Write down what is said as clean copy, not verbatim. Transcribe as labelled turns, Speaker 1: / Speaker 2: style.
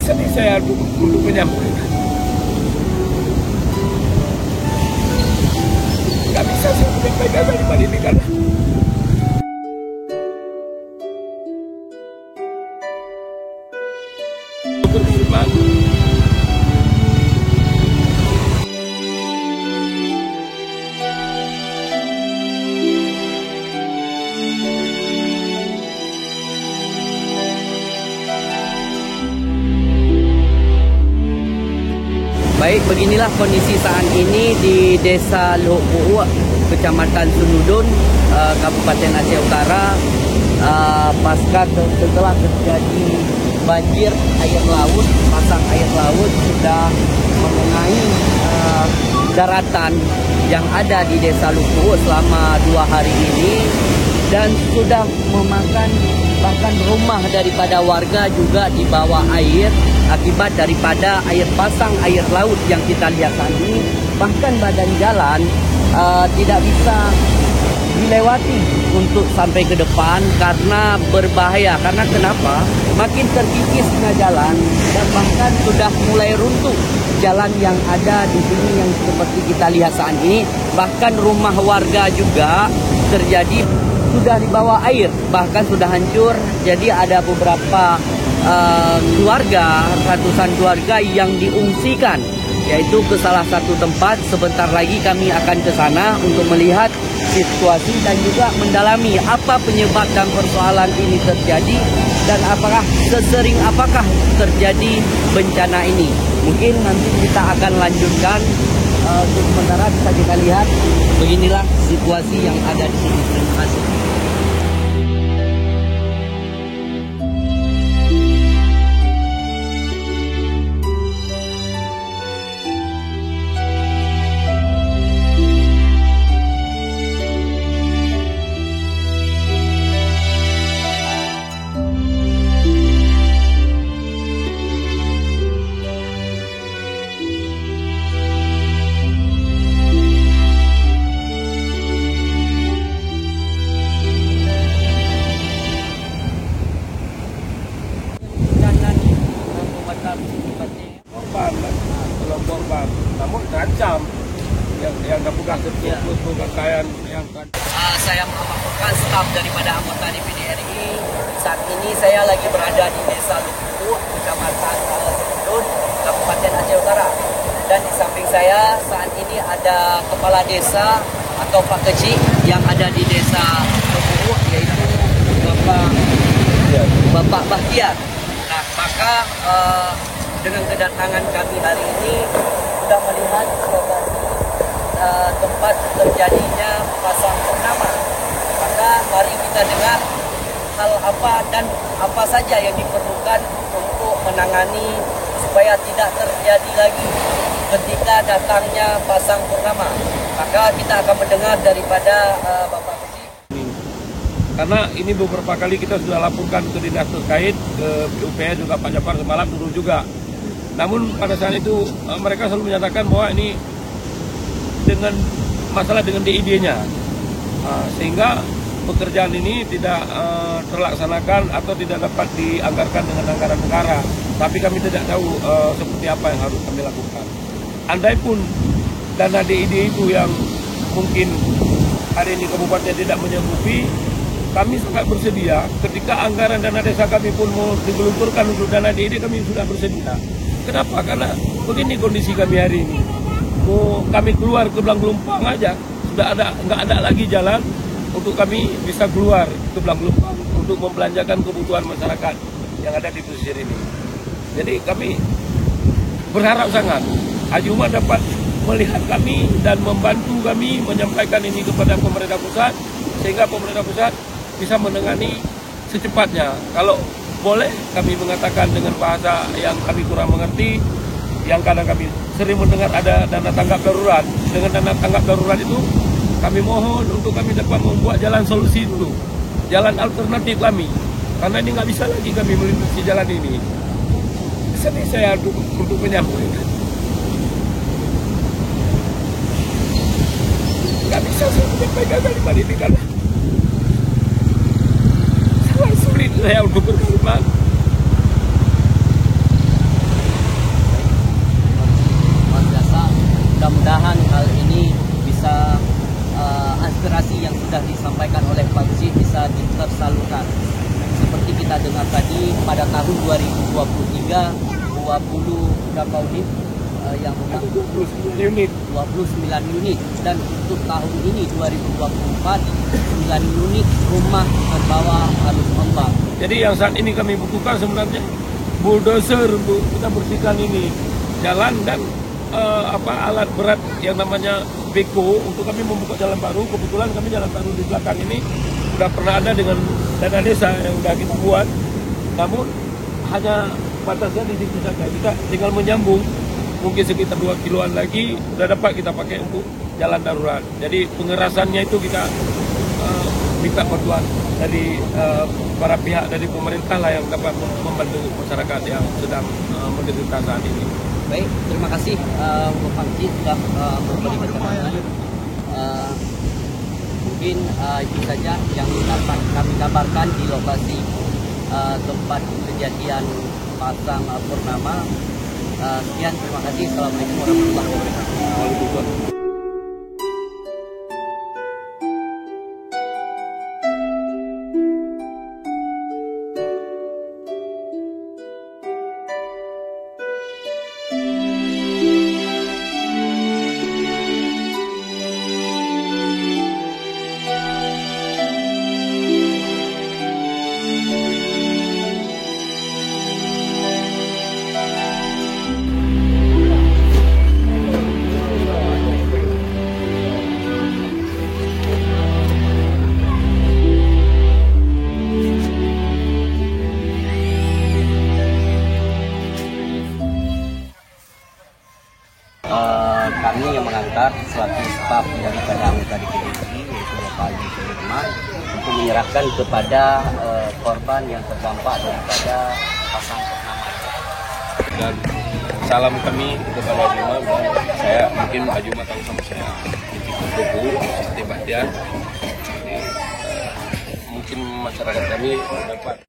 Speaker 1: Sedih saya untuk menyampaikan. Gak bisa saya menyampaikan kalimat ini karena berkalimat.
Speaker 2: Baik, beginilah kondisi saat ini di Desa Luhuk Pu'u, Kecamatan Sunudun, Kabupaten Aceh Utara, setelah terjadi banjir air laut, pasang air laut sudah mengenai daratan yang ada di Desa Luhuk Pu'u selama 2 hari ini dan sudah memakan bahkan rumah daripada warga juga di bawah air akibat daripada air pasang air laut yang kita lihat saat ini. Bahkan badan jalan tidak bisa dilewati untuk sampai ke depan karena berbahaya. Karena kenapa? Makin terkikisnya jalan dan bahkan sudah mulai runtuh jalan yang ada di sini yang seperti kita lihat saat ini. Bahkan rumah warga juga terjadi sudah di bawah air, bahkan sudah hancur. Jadi ada beberapa keluarga, ratusan keluarga yang diungsikan, yaitu ke salah satu tempat. Sebentar lagi kami akan ke sana untuk melihat situasi dan juga mendalami apa penyebab dan persoalan ini terjadi dan sesering apakah terjadi bencana ini. Mungkin nanti kita akan lanjutkan. Untuk sementara bisa kita lihat beginilah situasi yang ada di sini. Terima kasih.
Speaker 1: korban, namun terancam yang terbuka tertutup pakaian yang
Speaker 2: saya merupakan staf daripada anggota DPD RI. Saat ini saya lagi berada di Desa Luhuk Pu'u, Kecamatan Sunudun, Kabupaten Aceh Utara. Dan di samping saya saat ini ada kepala desa atau Pak Kecik yang ada di Desa Luhuk Pu'u, yaitu Bapak Bahtiar. Nah, maka dengan kedatangan kami hari ini sudah melihat tempat terjadinya pasang purnama. Maka mari kita dengar hal apa dan apa saja yang diperlukan untuk menangani supaya tidak terjadi lagi ketika datangnya pasang purnama. Maka kita akan mendengar daripada Bapak Kecik.
Speaker 1: Karena ini beberapa kali kita sudah laporkan ke dinas terkait, ke PUPR juga Pak Jafar semalam turun juga. Namun pada saat itu mereka selalu menyatakan bahwa ini dengan masalah dengan DID-nya, sehingga pekerjaan ini tidak terlaksanakan atau tidak dapat dianggarkan dengan anggaran negara. Tapi kami tidak tahu seperti apa yang harus kami lakukan. Andai pun dana DID itu yang mungkin hari ini kabupaten tidak menyanggupi, kami sangat bersedia. Ketika anggaran dana desa kami pun mau digelontorkan untuk dana DID, kami sudah bersedia. Kenapa? Karena begini kondisi kami hari ini. Mau kami keluar ke Belang-Gelumpang aja, sudah nggak ada lagi jalan untuk kami bisa keluar ke Belang-Gelumpang untuk membelanjakan kebutuhan masyarakat yang ada di pesisir ini. Jadi kami berharap sangat Haji Umar dapat melihat kami dan membantu kami menyampaikan ini kepada pemerintah pusat, sehingga pemerintah pusat bisa menangani secepatnya. Kalau boleh kami mengatakan dengan bahasa yang kami kurang mengerti, yang kadang kami sering mendengar ada dana tanggap darurat. Dengan dana tanggap darurat itu kami mohon untuk kami dapat membuat jalan solusi dulu, jalan alternatif kami, karena ini nggak bisa lagi kami melintasi jalan ini. Sedih saya untuk menyampaikan, nggak bisa saya menyampaikan kalimat ini karena sangat sulit saya untuk berkalimat.
Speaker 2: 3 20 berapa unit yang rumah
Speaker 1: 29 unit.
Speaker 2: 29 unit, dan untuk tahun ini 2024 9 unit rumah terbawa arus ombak.
Speaker 1: Jadi yang saat ini kami butuhkan sebenarnya bulldozer untuk kita bersihkan ini jalan dan alat berat yang namanya beko untuk kami membuka jalan baru. Kebetulan kami jalan baru di belakang ini sudah pernah ada dengan dana desa yang sudah kita buat, namun hanya batasnya di situ saja. Kita tinggal menyambung mungkin sekitar 2 kiloan lagi sudah dapat kita pakai untuk jalan darurat. Jadi pengerasannya itu kita minta bantuan dari para pihak dari pemerintah lah yang dapat membantu masyarakat yang sedang menderita saat ini.
Speaker 2: Baik, terima kasih Bapak Haji sudah memberi keterangan. Mungkin itu saja yang kami kabarkan di lokasi tempat kejadian pasang purnama. Sekian, terima kasih. Assalamualaikum warahmatullahi wabarakatuh.
Speaker 1: Waalaikumsalam.
Speaker 2: Kami yang mengantar suatu staf daripada anggota DPD yaitu Bapak Haji Sudirman untuk menyerahkan kepada korban yang terdampak daripada pasang purnama.
Speaker 1: Dan salam kami kepada Juma, saya mungkin Pak Juma tahu sama saya di Tugu, Siti Bahtiar. Mungkin masyarakat kami dapat